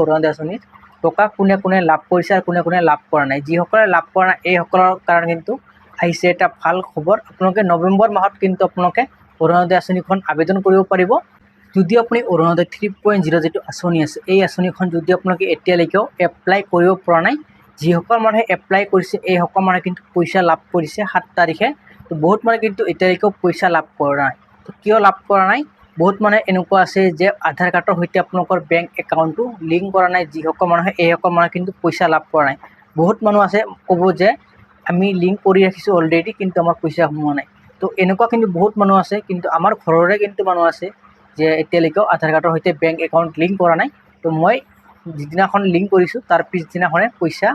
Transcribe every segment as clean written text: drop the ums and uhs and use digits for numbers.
অৰুণোদয় আঁচনিৰ টকা কোনে কোনে লাভ কৰিছে আৰু কোনে কোনে লাভ কৰা নাই। যিসকলে লাভ কৰা নাই এইসকলৰ কাৰণে কিন্তু আহিছে এটা ভাল খবৰ। আপোনালোকে নৱেম্বৰ মাহত কিন্তু আপোনালোকে অৰুণোদয় আঁচনিখন আবেদন কৰিব পাৰিব। যদি আপুনি অৰুণোদয় 3.0 যিটো আঁচনি আছে, এই আঁচনিখন যদি আপোনালোকে এতিয়ালৈকেও এপ্লাই কৰিব পৰা নাই, যিসকল মানুহে এপ্লাই কৰিছে এইসকল মানুহে কিন্তু পইচা লাভ কৰিছে 7 তাৰিখে। তো বহুত মানুহে কিন্তু এতিয়ালৈকেও পইচা লাভ কৰা নাই। তো কিয় লাভ কৰা নাই? বহুত মানুহে এনেকুৱা আছে যে আধাৰ কাৰ্ডৰ সৈতে আপোনালোকৰ বেংক একাউণ্টটো লিংক কৰা নাই। যিসকল মানুহে এইসকল মানুহে কিন্তু পইচা লাভ কৰা নাই। বহুত মানুহ আছে ক'ব যে আমি লিংক কৰি ৰাখিছোঁ অলৰেডি, কিন্তু আমাৰ পইচা সোমোৱা নাই। তো এনেকুৱা কিন্তু বহুত মানুহ আছে, কিন্তু আমাৰ ঘৰৰে কিন্তু মানুহ আছে যে এতিয়ালৈকেও আধাৰ কাৰ্ডৰ সৈতে বেংক একাউণ্ট লিংক কৰা নাই। তো মই যিদিনাখন লিংক কৰিছোঁ তাৰ পিছদিনাখনে পইচা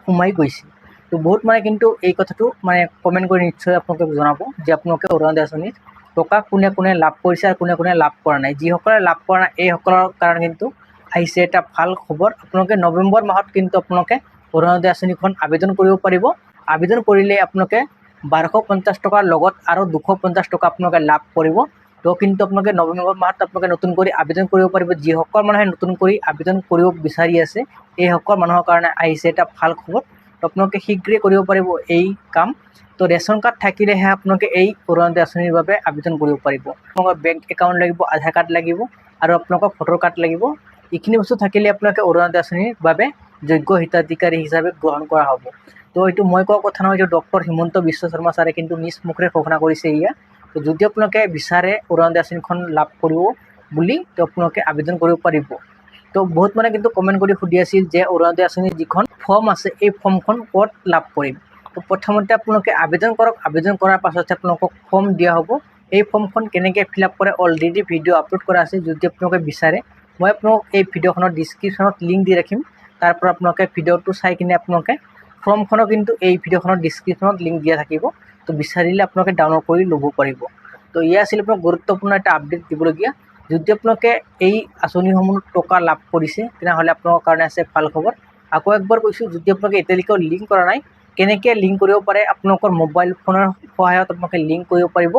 সোমাই গৈছে। তো বহুত মানে কিন্তু এই কথাটো মানে কমেণ্ট কৰি নিশ্চয় আপোনালোকে জনাব যে আপোনালোকে অৰুণোদয় আঁচনিৰ টকা কোনে কোনে লাভ কৰিছে আৰু কোনে কোনে লাভ কৰা নাই। যিসকলে লাভ কৰা নাই এইসকলৰ কাৰণে কিন্তু আহিছে এটা ভাল খবৰ। আপোনালোকে নৱেম্বৰ মাহত কিন্তু আপোনালোকে অৰুণোদয় আঁচনিখন আবেদন কৰিব পাৰিব। আবেদন কৰিলে আপোনালোকে 1250 টকাৰ লগত আৰু 250 টকা আপোনালোকে লাভ কৰিব। তো কিন্তু আপোনালোকে নৱেম্বৰ মাহত আপোনালোকে নতুন কৰি আবেদন কৰিব পাৰিব। যিসকল মানুহে নতুন কৰি আবেদন কৰিব বিচাৰি আছে এইসকল মানুহৰ কাৰণে আহিছে এটা ভাল খবৰ। তো আপোনালোকে শীঘ্ৰে কৰিব পাৰিব এই কাম। তো ৰেচন কাৰ্ড থাকিলেহে আপোনালোকে এই অৰুণোদয় আঁচনিৰ বাবে আবেদন কৰিব পাৰিব। আপোনালোকৰ বেংক একাউণ্ট লাগিব, আধাৰ কাৰ্ড লাগিব আৰু আপোনালোকৰ ভোটাৰ কাৰ্ড লাগিব। এইখিনি বস্তু থাকিলে আপোনালোকে অৰুণোদয় আঁচনিৰ বাবে যোগ্য হিতাধিকাৰী হিচাপে গ্ৰহণ কৰা হ'ব। তো এইটো মই কোৱা কথা নহয়, এইটো ডক্টৰ হিমন্ত বিশ্ব শৰ্মা ছাৰে কিন্তু নিজ মুখেৰে ঘোষণা কৰিছে এয়া। তো যদি আপোনালোকে বিচাৰে অৰুণোদয় আঁচনিখন লাভ কৰিব বুলি, তো আপোনালোকে আবেদন কৰিব পাৰিব। তো বহুত মানে কিন্তু কমেণ্ট কৰি সুধি আছিল যে অৰুণোদয় আঁচনিৰ যিখন ফৰ্ম আছে এই ফৰ্মখন ক'ত লাভ কৰিম। তো প্ৰথমতে আপোনালোকে আবেদন কৰক। আবেদন কৰাৰ পাছতহে আপোনালোকক ফৰ্ম দিয়া হ'ব। এই ফৰ্মখন কেনেকৈ ফিল আপ কৰে অলৰেডি ভিডিঅ' আপলোড কৰা আছে। যদি আপোনালোকে বিচাৰে মই আপোনালোকক এই ভিডিঅ'খনৰ ডিছক্ৰিপশ্যনত লিংক দি ৰাখিম। তাৰ পৰা আপোনালোকে ভিডিঅ'টো চাই কিনে আপোনালোকে ফৰ্মখনো কিন্তু এই ভিডিঅ'খনৰ ডিছক্ৰিপশ্যনত লিংক দিয়া থাকিব। তো বিচাৰিলে আপোনালোকে ডাউনলোড কৰি ল'ব পাৰিব। তো এয়া আছিল আপোনাক গুৰুত্বপূৰ্ণ এটা আপডেট দিবলগীয়া। যদি আপোনালোকে এই আঁচনিসমূহ টকা লাভ কৰিছে তেনেহ'লে আপোনালোকৰ কাৰণে আছে ভাল খবৰ। আকৌ একবাৰ কৈছোঁ, যদি আপোনালোকে এতিয়ালৈকেও লিংক কৰা নাই, কেনেকৈ লিংক কৰিব পাৰে আপোনালোকৰ মোবাইল ফোনৰ সহায়ত আপোনালোকে লিংক কৰিব পাৰিব।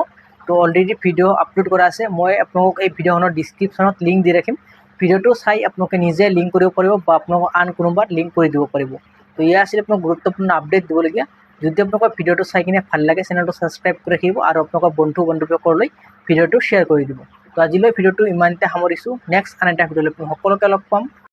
তো অলৰেডি ভিডিঅ' আপলোড কৰা আছে। মই আপোনালোকক এই ভিডিঅ'খনৰ ডিছক্ৰিপশ্যনত লিংক দি ৰাখিম। ভিডিঅ'টো চাই আপোনালোকে নিজে লিংক কৰিব পাৰিব বা আপোনালোকৰ আন কোনোবাত লিংক কৰি দিব পাৰিব। তো এয়া আছিল আপোনাক গুৰুত্বপূৰ্ণ আপডেট দিবলগীয়া। যদি আপোনালোকৰ ভিডিঅ'টো চাই কিনে ভাল লাগে চেনেলটো ছাবস্ক্ৰাইব কৰি ৰাখিব আৰু আপোনালোকৰ বন্ধু বান্ধৱীসকললৈ ভিডিঅ'টো শ্বেয়াৰ কৰি দিব। তো আজিলৈ ভিডিঅ'টো ইমানতে সামৰিছোঁ। নেক্সট আন এটা ভিডিঅ'লৈ সকলোকে লগ পাম।